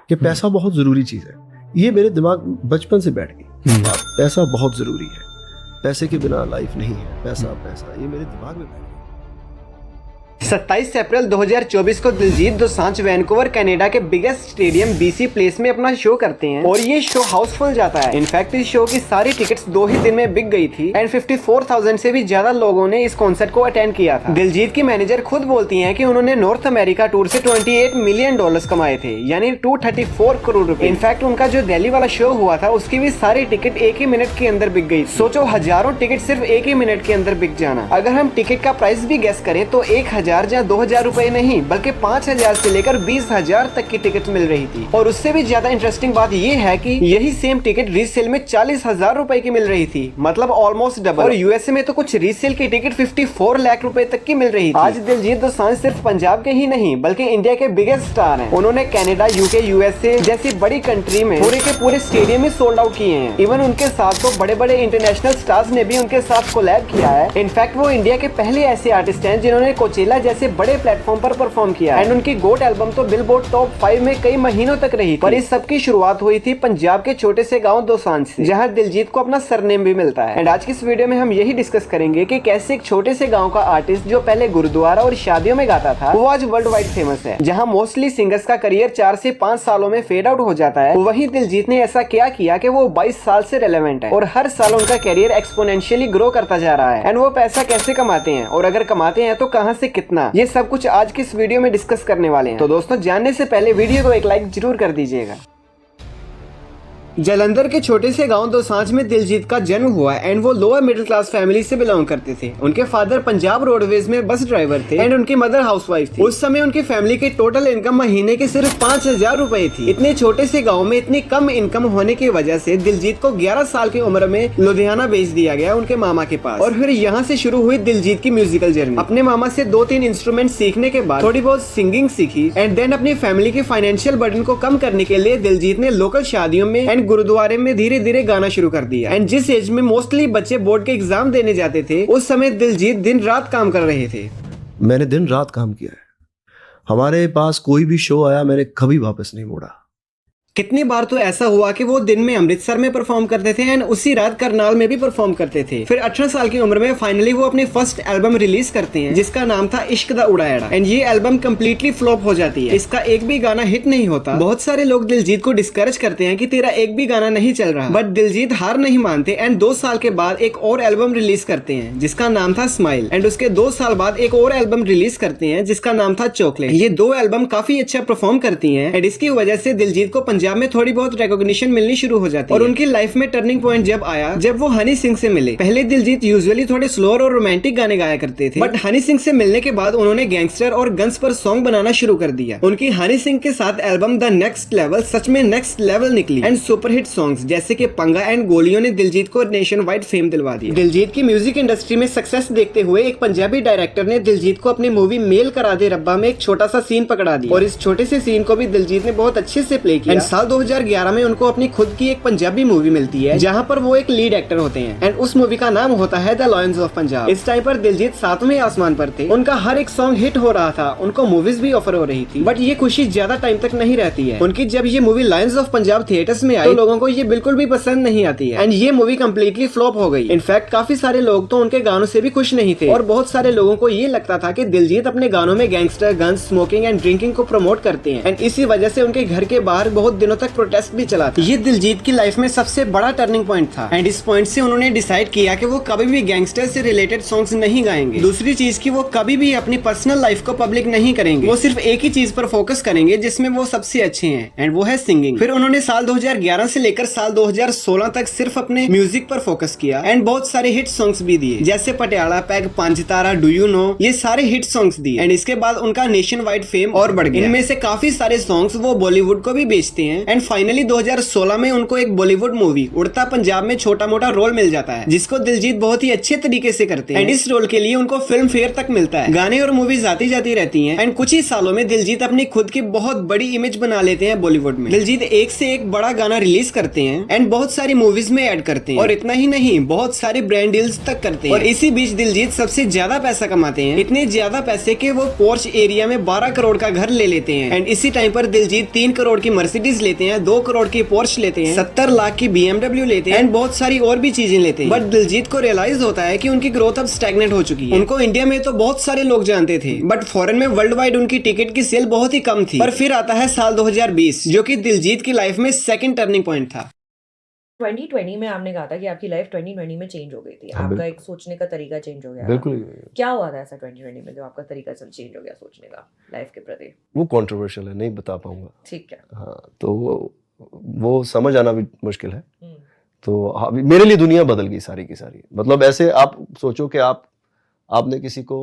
कि पैसा बहुत ज़रूरी चीज़ है। ये मेरे दिमाग बचपन से बैठ गई। पैसा बहुत ज़रूरी है, पैसे के बिना लाइफ नहीं है, पैसा पैसा, ये मेरे दिमाग में बैठ गया। 27 अप्रैल 2024 को दिलजीत दोसांझ वैंकूवर कनाडा के बिगेस्ट स्टेडियम बीसी प्लेस में अपना शो करते हैं और ये शो हाउसफुल जाता है। इनफैक्ट इस शो की सारी टिकट्स 2 ही दिन में बिक गई थी एंड 54,000 से भी ज्यादा लोगों ने इस कॉन्सर्ट को अटेंड किया था। दिलजीत की मैनेजर खुद बोलती हैं कि उन्होंने नॉर्थ अमेरिका टूर से $28 मिलियन कमाए थे, यानी 234 करोड़ रुपए। इनफैक्ट उनका जो दिल्ली वाला शो हुआ था उसकी भी सारी टिकट एक ही मिनट के अंदर बिक गई। सोचो, हजारों टिकट सिर्फ एक ही मिनट के अंदर बिक जाना। अगर हम टिकट का प्राइस भी गेस करें तो 1,000 या 2,000 रुपए नहीं बल्कि 5,000 से लेकर 20,000 तक की टिकट मिल रही थी। और उससे भी ज्यादा इंटरेस्टिंग बात ये है कि यही सेम टिकट रीसेल में 40,000 रुपए की मिल रही थी, मतलब ऑलमोस्ट डबल। और यूएसए में तो कुछ रीसेल की टिकट 54 लाख रुपए तक की मिल रही थी। आज दिलजीत दोसांझ सिर्फ पंजाब के ही नहीं बल्कि इंडिया के बिगेस्ट स्टार हैं। उन्होंने कनाडा, यूके, यूएसए जैसी बड़ी कंट्री में पूरे के पूरे स्टेडियम में सोल्ड आउट किए हैं। इवन उनके साथ तो बड़े बड़े इंटरनेशनल स्टार्स ने भी उनके साथ कोलैब किया है। इनफैक्ट वो इंडिया के पहले ऐसे आर्टिस्ट हैं जिन्होंने कोचेला जैसे बड़े प्लेटफॉर्म पर परफॉर्म किया एंड उनकी गोट एल्बम तो बिलबोर्ड टॉप 5 में कई महीनों तक रही थी। पर इस सब की शुरुआत हुई थी पंजाब के छोटे से गांव दोसांझ से, जहां दिलजीत को अपना सरनेम भी मिलता है। एंड आज की इस वीडियो में हम यही डिस्कस करेंगे कि कैसे एक छोटे से गांव का आर्टिस्ट जो पहले गुरुद्वारा और शादियों में गाता था वो आज वर्ल्ड वाइड फेमस है। जहां मोस्टली सिंगर्स का करियर 4 से 5 सालों में फेड आउट हो जाता है, वहीं दिलजीत ने ऐसा क्या किया कि वो 22 साल से रेलेवेंट है और हर साल उनका करियर एक्सपोनेंशियली ग्रो करता जा रहा है। एंड वो पैसा कैसे कमाते हैं और अगर कमाते हैं तो कहां से कितना, ये सब कुछ आज की इस वीडियो में डिस्कस करने वाले हैं। तो दोस्तों, जानने से पहले वीडियो को एक लाइक जरूर कर दीजिएगा। जालंधर के छोटे से गांव दोसांझ में दिलजीत का जन्म हुआ एंड वो लोअर मिडिल क्लास फैमिली से बिलोंग करते थे। उनके फादर पंजाब रोडवेज में बस ड्राइवर थे एंड उनकी मदर हाउसवाइफ थी। उस समय उनकी फैमिली की टोटल इनकम महीने की सिर्फ 5,000 रुपए थी। इतने छोटे से गांव में इतनी कम इनकम होने की वजह से दिलजीत को 11 साल की उम्र में लुधियाना भेज दिया गया उनके मामा के पास। और फिर यहाँ से शुरू हुई दिलजीत की म्यूजिकल जर्नी। अपने मामा से 2-3 इंस्ट्रूमेंट सीखने के बाद थोड़ी बहुत सिंगिंग सीखी एंड देन अपनी फैमिली की फाइनेंशियल बर्डन को कम करने के लिए दिलजीत ने लोकल शादियों में एंड गुरुद्वारे में धीरे धीरे गाना शुरू कर दिया। एंड जिस एज में मोस्टली बच्चे बोर्ड के एग्जाम देने जाते थे, उस समय दिलजीत दिन रात काम कर रहे थे। मैंने दिन रात काम किया है। हमारे पास कोई भी शो आया, मैंने कभी वापस नहीं मोड़ा। कितनी बार तो ऐसा हुआ कि वो दिन में अमृतसर में परफॉर्म करते थे एंड उसी रात करनाल में भी परफॉर्म करते थे। फिर 18 साल की उम्र में फाइनली वो अपनी फर्स्ट एल्बम रिलीज करते हैं जिसका नाम था इश्क दा उड़ाएड़ा। एंड ये एल्बम कंप्लीटली फ्लॉप हो जाती है, इसका एक भी गाना हिट नहीं होता। बहुत सारे लोग दिलजीत को डिस्करेज करते हैं कि तेरा एक भी गाना नहीं चल रहा, बट दिलजीत हार नहीं मानते एंड 2 साल के बाद एक और एल्बम रिलीज करते हैं जिसका नाम था स्माइल। एंड उसके 2 साल बाद एक और एल्बम रिलीज करते हैं जिसका नाम था चॉकलेट। ये 2 एल्बम काफी अच्छा परफॉर्म करती है एंड इसकी वजह से दिलजीत को पंजाब में थोड़ी बहुत रिकॉग्निशन मिलनी शुरू हो जाती है। और उनकी लाइफ में टर्निंग पॉइंट जब आया जब वो हनी सिंह से मिले। पहले दिलजीत यूजुअली थोड़े स्लोअर और रोमांटिक गाने गाया करते थे, बट हनी सिंह से मिलने के बाद उन्होंने गैंगस्टर और गन्स पर सॉन्ग बनाना शुरू कर दिया। उनकी हनी सिंह के साथ एल्बम द नेक्स्ट लेवल सच में नेक्स्ट लेवल निकली एंड सुपरहिट सॉन्ग्स जैसे कि पंगा एंड गोलियों ने दिलजीत को नेशन वाइड फेम दिलवा दिया। दिलजीत की म्यूजिक इंडस्ट्री में सक्सेस देखते हुए एक पंजाबी डायरेक्टर ने दिलजीत को अपनी मूवी मेल करा दे रब्बा में एक छोटा सा सीन पकड़ा दिया और इस छोटे से सीन को भी दिलजीत ने बहुत अच्छे से प्ले किया। साल 2011 में उनको अपनी खुद की एक पंजाबी मूवी मिलती है जहां पर वो एक लीड एक्टर होते हैं एंड उस मूवी का नाम होता है द लॉयंस ऑफ पंजाब। इस टाइम पर दिलजीत 7वें आसमान पर थे, उनका हर एक सॉन्ग हिट हो रहा था, उनको मूवीज भी ऑफर हो रही थी, बट ये खुशी ज्यादा टाइम तक नहीं रहती है। उनकी जब ये movie lions of Punjab theatres में आई तो लोगों को ये बिल्कुल भी पसंद नहीं आती है एंड ये मूवी कम्प्लीटली फ्लॉप हो गई। इनफैक्ट काफी सारे लोग तो उनके गानों से भी खुश नहीं थे और बहुत सारे लोगों को ये लगता था कि दिलजीत अपने गानों में gangster, guns, smoking and drinking को प्रमोट करते हैं एंड इसी वजह से उनके घर के बाहर बहुत दिनों तक प्रोटेस्ट भी चला था। ये दिलजीत की लाइफ में सबसे बड़ा टर्निंग पॉइंट था एंड इस पॉइंट से उन्होंने डिसाइड किया कि वो कभी भी गैंगस्टर से रिलेटेड सॉन्ग्स नहीं गाएंगे। दूसरी चीज की वो कभी भी अपनी पर्सनल लाइफ को पब्लिक नहीं करेंगे, वो सिर्फ एक ही चीज पर फोकस करेंगे जिसमें वो सबसे अच्छे हैं एंड वो है सिंगिंग। फिर उन्होंने साल 2011 से लेकर साल 2016 तक सिर्फ अपने म्यूजिक पर फोकस किया एंड बहुत सारे हिट सॉन्ग्स भी दिए जैसे पटियाला, पैग, पांच तारा, डू यू नो, ये सारे हिट सॉन्ग्स दिए एंड इसके बाद उनका नेशन वाइड फेम और बढ़ गया। इनमें से काफी सारे सॉन्ग्स वो बॉलीवुड को भी बेचते हैं एंड फाइनली 2016 में उनको एक बॉलीवुड मूवी उड़ता पंजाब में छोटा मोटा रोल मिल जाता है जिसको दिलजीत बहुत ही अच्छे तरीके से करते हैं एंड इस रोल के लिए उनको फिल्म फेयर तक मिलता है। गाने और मूवीज आती जाती रहती हैं एंड कुछ ही सालों में दिलजीत अपनी खुद की बहुत बड़ी इमेज बना लेते हैं बॉलीवुड में। दिलजीत एक से एक बड़ा गाना रिलीज करते हैं एंड बहुत सारी मूवीज में ऐड करते हैं और इतना ही नहीं बहुत सारे ब्रांड डील्स तक करते हैं। और इसी बीच दिलजीत सबसे ज्यादा पैसा कमाते हैं, इतने ज्यादा पैसे के वो पोर्च एरिया में 12 करोड़ का घर ले लेते हैं एंड इसी टाइम पर दिलजीत 3 करोड़ की मर्सिडीज मर्सिडीज लेते हैं, 2 करोड़ की पोर्श लेते हैं, 70 लाख की BMW लेते हैं एंड बहुत सारी और भी चीजें लेते हैं। बट दिलजीत को रियलाइज होता है कि उनकी ग्रोथ अब स्टैग्नेंट हो चुकी है। उनको इंडिया में तो बहुत सारे लोग जानते थे, बट फॉरेन में वर्ल्ड वाइड उनकी टिकट की सेल बहुत ही कम थी। पर फिर आता है साल 2020, जो कि दिलजीत की लाइफ में सेकंड टर्निंग पॉइंट था। 2020 में आपने कहा था कि आपकी लाइफ 2020 में चेंज हो गई थी, आपका एक सोचने का तरीका चेंज हो गया। बिल्कुल। क्या हुआ था ऐसा 2020 में जो आपका तरीका चेंज हो गया सोचने का लाइफ के प्रति? वो कंट्रोवर्शियल है, नहीं बता पाऊंगा। ठीक है। हाँ, तो वो समझ आना भी मुश्किल है। तो अभी मेरे लिए दुनिया बदल गई सारी की सारी। मतलब ऐसे आप सोचो कि आपने किसी को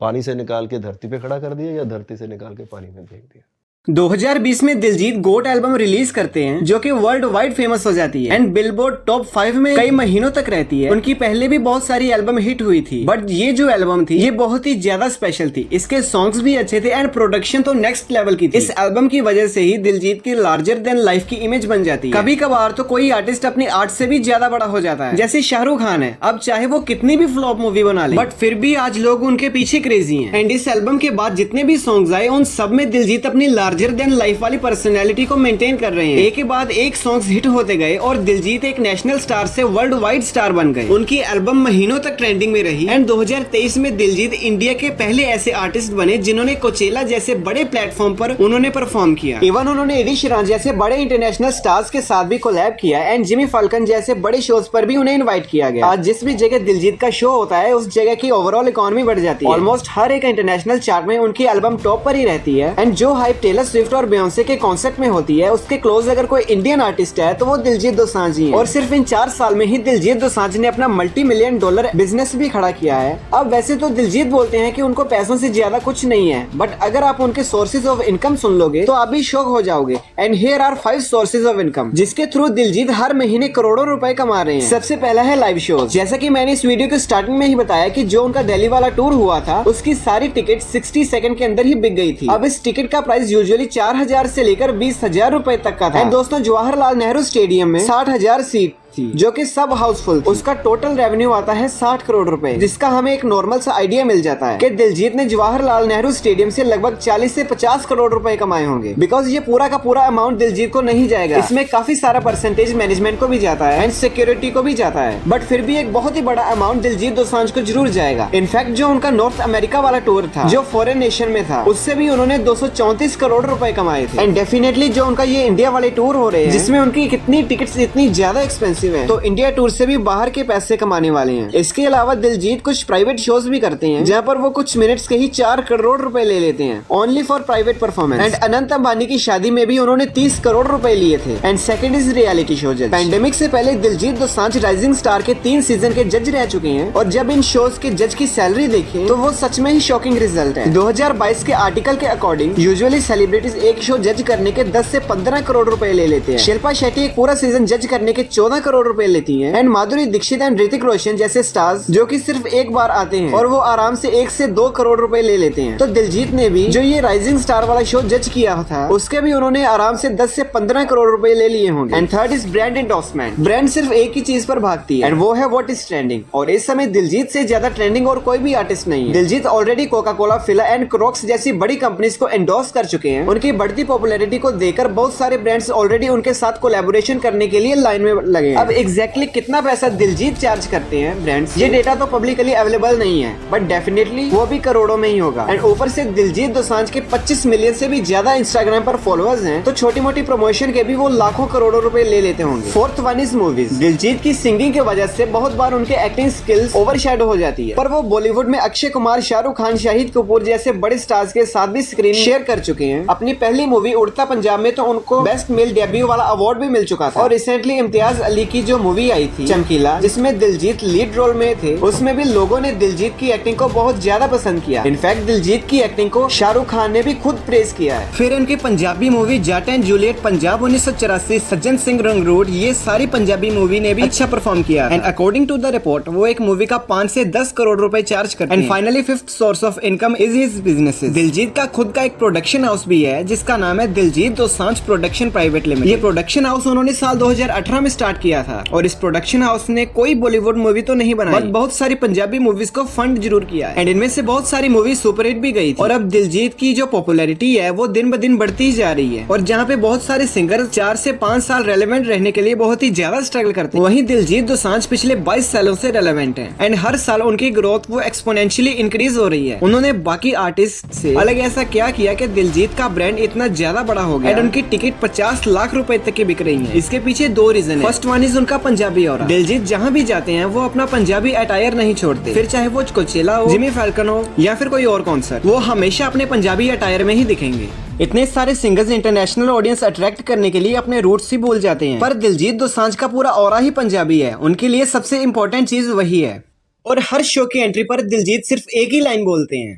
पानी से निकाल के धरती पे खड़ा कर दिया या धरती से निकाल के पानी में फेंक दिया। 2020 में दिलजीत गोट एल्बम रिलीज करते हैं, जो कि वर्ल्ड वाइड फेमस हो जाती है एंड बिलबोर्ड टॉप 5 में कई महीनों तक रहती है। उनकी पहले भी बहुत सारी एल्बम हिट हुई थी, बट ये जो एल्बम थी ये बहुत ही ज्यादा स्पेशल थी। इसके सॉन्ग्स भी अच्छे थे एंड प्रोडक्शन तो नेक्स्ट लेवल की थी। इस एल्बम की वजह से ही दिलजीत की लार्जर देन लाइफ की इमेज बन जाती है। कभी कभार तो कोई आर्टिस्ट अपनी आर्ट से भी ज्यादा बड़ा हो जाता है, जैसे शाहरुख खान है। अब चाहे वो कितनी भी फ्लॉप मूवी बना ले, बट फिर भी आज लोग उनके पीछे क्रेजी हैं। एंड इस एल्बम के बाद जितने भी सॉन्ग्स आए उन सब में दिलजीत अपनी लार्जर देन लाइफ वाली पर्सनैलिटी को मेंटेन कर रहे हैं। एक के बाद एक सॉन्ग्स हिट होते गए और दिलजीत एक नेशनल स्टार से वर्ल्ड वाइड स्टार बन गए। उनकी एल्बम महीनों तक ट्रेंडिंग में रही एंड 2023 में दिलजीत इंडिया के पहले ऐसे आर्टिस्ट बने जिन्होंने कोचेला जैसे बड़े प्लेटफॉर्म पर उन्होंने परफॉर्म किया। इवन उन्होंने एडी शीरन जैसे बड़े इंटरनेशनल स्टार्स के साथ भी कोलैब किया एंड जिमी फॉल्कन जैसे बड़े शोज पर भी उन्हें इन्वाइट किया गया। आज जिस भी जगह दिलजीत का शो होता है उस जगह की ओवरऑल इकोनॉमी बढ़ जाती है। ऑलमोस्ट हर एक इंटरनेशनल चार्ट में उनकी एल्बम टॉप पर ही रहती है एंड जो हाइप टेलर स्विफ्ट और बियोंसे के कॉन्सर्ट में होती है उसके क्लोज अगर कोई इंडियन आर्टिस्ट है तो वो दिलजीत दोसांझ ही है। और सिर्फ इन 4 साल में ही दिलजीत दोसांझ ने अपना $multi-million बिजनेस भी खड़ा किया है। अब वैसे तो दिलजीत बोलते हैं कि उनको पैसों से ज्यादा कुछ नहीं है, बट अगर आप उनके सोर्सेज ऑफ इनकम सुन लोगे तो आप भी शॉक हो जाओगे। And here are 5 sources of income जिसके थ्रू दिलजीत हर महीने करोड़ों रुपए कमा रहे हैं। सबसे पहला है लाइव शोज। जैसा कि मैंने इस वीडियो के स्टार्टिंग में ही बताया कि जो उनका दिल्ली वाला टूर हुआ था उसकी सारी टिकट 60 सेकंड के अंदर ही बिक गई थी। अब इस टिकट का प्राइस यूजुअली 4000 से लेकर 20,000 रुपए तक का था। दोस्तों जवाहरलाल नेहरू स्टेडियम में 60,000 सीट थी जो कि सब हाउसफुल थी। उसका टोटल रेवेन्यू आता है 60 करोड़ रुपए, जिसका हमें एक नॉर्मल सा आइडिया मिल जाता है कि दिलजीत ने जवाहरलाल नेहरू स्टेडियम से लगभग 40 से 50 करोड़ रुपए कमाए होंगे। बिकॉज ये पूरा का पूरा अमाउंट दिलजीत को नहीं जाएगा, इसमें काफी सारा परसेंटेज मैनेजमेंट को भी जाता है एंड सिक्योरिटी को भी जाता है, बट फिर भी एक बहुत ही बड़ा अमाउंट दिलजीत दोसांझ को जरूर जाएगा। इनफैक्ट जो उनका नॉर्थ अमेरिका वाला टूर था जो फॉरेन नेशन में था उससे भी उन्होंने 234 करोड़ रुपए कमाए थे। एंड डेफिनेटली जो उनका ये इंडिया वाले टूर हो रहे हैं जिसमें उनकी कितनी टिकट्स इतनी ज्यादा एक्सपेंसिव है, तो इंडिया टूर से भी बाहर के पैसे कमाने वाले हैं। इसके अलावा दिलजीत कुछ प्राइवेट शोज भी करते हैं जहाँ पर वो कुछ मिनट्स के ही 4 करोड़ रुपए ले लेते हैं only for private performance. And Anant Ambani की शादी में भी उन्होंने 30 करोड़ रुपए लिए थे। And second is reality show जज। पैंडेमिक से पहले दिलजीत दोसांझ राइजिंग स्टार के 3 सीजन के जज रह चुके हैं और जब इन शोज के जज की सैलरी देखें तो वो सच में ही शॉकिंग रिजल्ट है। 2022 के आर्टिकल के अकॉर्डिंग यूजुअली सेलिब्रिटीज एक शो जज करने के 10 से 15 करोड़ रुपए ले लेते हैं। शिल्पा शेट्टी एक पूरा सीजन जज करने के 14 करोड़ रुपए लेती है। एंड माधुरी दीक्षित एंड ऋतिक रोशन जैसे स्टार्स जो कि सिर्फ एक बार आते हैं और वो आराम से 1 से 2 करोड़ रुपए ले लेते हैं। तो दिलजीत ने भी जो ये राइजिंग स्टार वाला शो जज किया था उसके भी उन्होंने आराम से 10 से 15 करोड़ रुपए ले लिए होंगे। And third is brand endorsement. Brand सिर्फ एक ही चीज पर भागती है एंड वो है व्हाट इज ट्रेंडिंग। और इस समय दिलजीत से ज्यादा ट्रेंडिंग और कोई भी आर्टिस्ट नहीं है। Diljit already Coca Cola, Fila and Crocs जैसी बड़ी कंपनीज को एंडोर्स कर चुके हैं। उनकी बढ़ती पॉपुलैरिटी को देखकर बहुत सारे ब्रांड्स ऑलरेडी उनके साथ कोलैबोरेशन करने के लिए लाइन में लगे। अब एग्जैक्टली कितना पैसा दिलजीत चार्ज करते हैं ब्रांड्स, ये डेटा तो पब्लिकली अवेलेबल नहीं है, बट डेफिनेटली वो भी करोड़ों में ही होगा। एंड ऊपर से दिलजीत दोसांझ के 25 मिलियन से भी ज्यादा इंस्टाग्राम पर फॉलोअर्स हैं, तो छोटी मोटी प्रमोशन के भी वो लाखों करोड़ों रुपए ले लेते होंगे। Fourth one is movies. Diljit की सिंगिंग की वजह से बहुत बार उनके एक्टिंग स्किल्स ओवरशैडो हो जाती है, पर वो बॉलीवुड में अक्षय कुमार, शाहरुख खान, शाहिद कपूर जैसे बड़े स्टार्स के साथ भी स्क्रीन शेयर कर चुके हैं। अपनी पहली मूवी उड़ता पंजाब में तो उनको बेस्ट मेल डेब्यू वाला अवार्ड भी मिल चुका था। और रिसेंटली इम्तियाज अली की जो मूवी आई थी चमकीला, जिसमें दिलजीत लीड रोल में थे, उसमें भी लोगों ने दिलजीत की एक्टिंग को बहुत ज्यादा पसंद किया। इनफैक्ट दिलजीत की एक्टिंग को शाहरुख खान ने भी खुद प्रेज किया है। फिर इनकी Punjabi movie Jat and Juliet Punjab 1984, Sajjan Singh रंगरूट, ये सारी पंजाबी मूवी ने भी अच्छा परफॉर्म किया। And according to the report वो एक मूवी का 5 से 10 करोड़ रुपए चार्ज करते हैं। And finally fifth source of income is his businesses. Diljit का खुद का एक प्रोडक्शन हाउस भी है जिसका नाम है Diljit Dosanjh production private limited. ये प्रोडक्शन हाउस उन्होंने साल 2018 में स्टार्ट किया किया था और इस प्रोडक्शन हाउस ने कोई बॉलीवुड मूवी तो नहीं बनाई, बट बहुत सारी पंजाबी मूवीज को फंड जरूर किया एंड इनमें से बहुत सारी मूवी सुपरहिट भी गई थी। और अब दिलजीत की जो पॉपुलैरिटी है वो दिन ब दिन बढ़ती ही जा रही है और जहाँ पे बहुत सारे सिंगर 4 से 5 साल रेलेवेंट रहने के लिए बहुत ही ज्यादा स्ट्रगल करते हैं, वहीं दिलजीत दोसांझ पिछले 22 सालों से रेलेवेंट है एंड हर साल उनकी ग्रोथ वो एक्सपोनेंशियली इंक्रीज हो रही है। उन्होंने बाकी आर्टिस्ट से अलग ऐसा क्या किया कि दिलजीत का ब्रांड इतना ज्यादा बड़ा हो गया एंड उनकी टिकट 50 लाख रुपए तक की बिक रही है। इसके पीछे 2 रीजन है। फर्स्ट वन इज उनका पंजाबी ऑरा। दिलजीत जहाँ भी जाते हैं वो अपना पंजाबी अटायर नहीं छोड़ते, फिर चाहे वो कोचेला हो, जिमी फैल्कन हो या फिर कोई और कॉन्सर्ट, वो हमेशा अपने पंजाबी अटायर में ही दिखेंगे। इतने सारे सिंगर्स इंटरनेशनल ऑडियंस अट्रैक्ट करने के लिए अपने रूट्स ही भूल जाते हैं, पर दिलजीत दोसांझ का पूरा ऑरा ही पंजाबी है। उनके लिए सबसे इम्पोर्टेंट चीज वही है और हर शो की एंट्री पर दिलजीत सिर्फ एक ही लाइन बोलते हैं,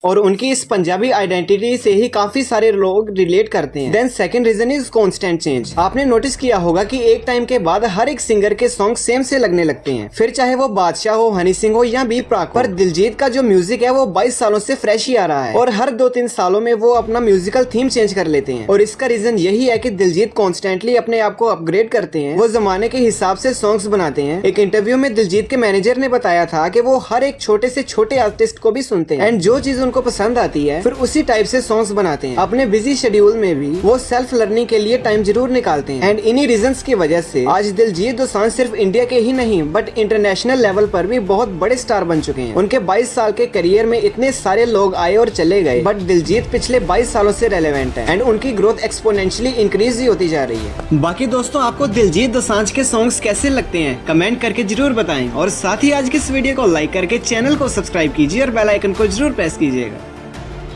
और उनकी इस पंजाबी आइडेंटिटी से ही काफी सारे लोग रिलेट करते हैं। Then second reason is constant change. आपने नोटिस किया होगा कि एक टाइम के बाद हर एक सिंगर के सॉन्ग सेम से लगने लगते हैं, फिर चाहे वो बादशाह हो, हनी सिंह हो या बी प्राक। पर दिलजीत का जो म्यूजिक है वो 22 सालों से फ्रेश ही आ रहा है और हर 2-3 सालों में वो अपना म्यूजिकल थीम चेंज कर लेते हैं। और इसका रीजन यही है कि दिलजीत कॉन्स्टेंटली अपने आप को अपग्रेड करते हैं, वो जमाने के हिसाब से सॉन्ग्स बनाते हैं। एक इंटरव्यू में दिलजीत के मैनेजर ने बताया था कि वो हर एक छोटे से छोटे आर्टिस्ट को भी सुनते हैं एंड जो चीज उनको पसंद आती है फिर उसी टाइप से सॉन्ग्स बनाते हैं। अपने बिजी शेड्यूल में भी वो सेल्फ लर्निंग के लिए टाइम जरूर निकालते हैं एंड इन्हीं रीजंस की वजह से आज दिलजीत दोसांझ सिर्फ इंडिया के ही नहीं बट इंटरनेशनल लेवल पर भी बहुत बड़े स्टार बन चुके हैं। उनके 22 साल के करियर में इतने सारे लोग आए और चले गए, बट दिलजीत पिछले 22 सालों से रेलेवेंट है एंड उनकी ग्रोथ एक्सपोनेंशियली इंक्रीज ही होती जा रही है। बाकी दोस्तों, आपको दिलजीत दोसांझ के सॉन्ग्स कैसे लगते हैं कमेंट करके जरूर बताएं और साथ ही आज की इस वीडियो को लाइक करके चैनल को सब्सक्राइब कीजिए और बेल आइकन को जरूर प्रेस कीजिएगा।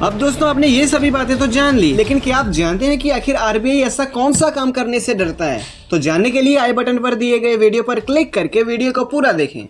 अब दोस्तों, आपने ये सभी बातें तो जान ली, लेकिन क्या आप जानते हैं कि आखिर आरबीआई ऐसा कौन सा काम करने से डरता है? तो जानने के लिए आई बटन पर दिए गए वीडियो पर क्लिक करके वीडियो को पूरा देखें।